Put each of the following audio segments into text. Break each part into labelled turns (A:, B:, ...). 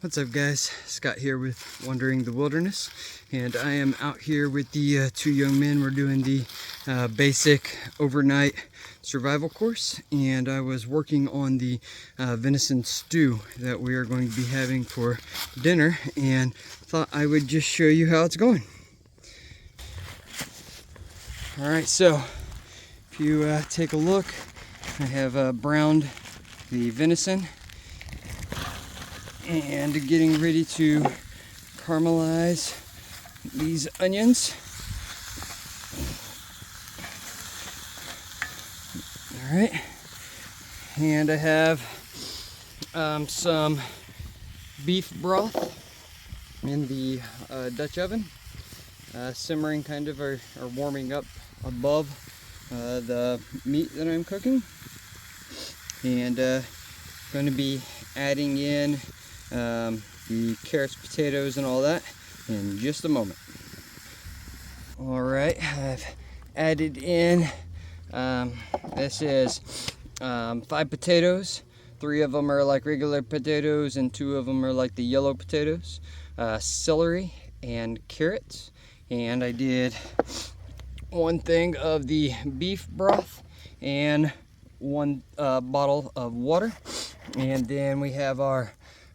A: What's up guys, Scott here with Wandering the Wilderness, and I am out here with the two young men. We're doing the basic overnight survival course, and I was working on the venison stew that we are going to be having for dinner, and thought I would just show you how it's going. Alright, so if you take a look, I have browned the venison and getting ready to caramelize these onions. All right, and I have some beef broth in the Dutch oven, simmering kind of or warming up above the meat that I'm cooking, and going to be adding in the carrots, potatoes, and all that in just a moment. All right, I've added in, this is 5 potatoes. 3 of them are like regular potatoes and 2 of them are like the yellow potatoes, celery and carrots, and I did 1 thing of the beef broth and 1 bottle of water, and then we have our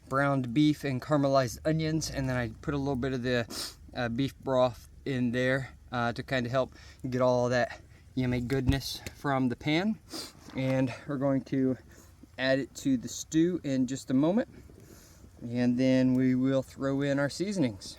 A: browned beef and caramelized onions, and then I put a little bit of the beef broth in there to kind of help get all that yummy goodness from the pan. And we're going to add it to the stew in just a moment, and then we will throw in our seasonings.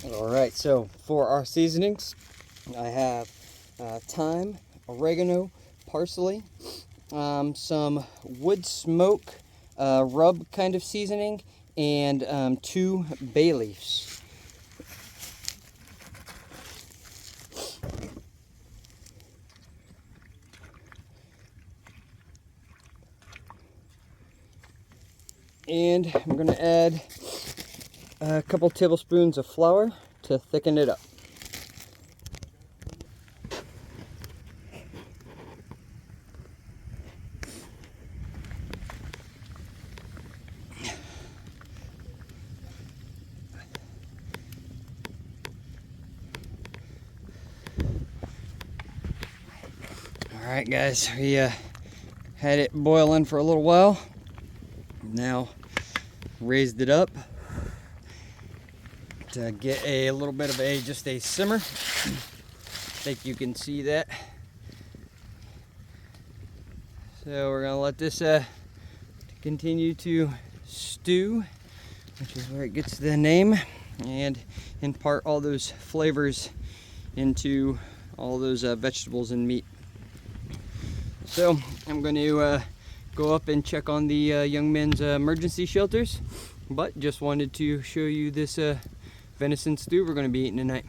A: Alright, so for our seasonings, I have thyme, oregano, parsley, some wood smoke rub kind of seasoning, and 2 bay leaves. And I'm going to add a couple tablespoons of flour to thicken it up. Alright guys, we had it boiling for a little while. Now raised it up to get a little bit of just a simmer. I think you can see that. So we're gonna let this continue to stew, which is where it gets the name, and impart all those flavors into all those vegetables and meat. So I'm going to go up and check on the young men's emergency shelters, but just wanted to show you this venison stew we're going to be eating tonight.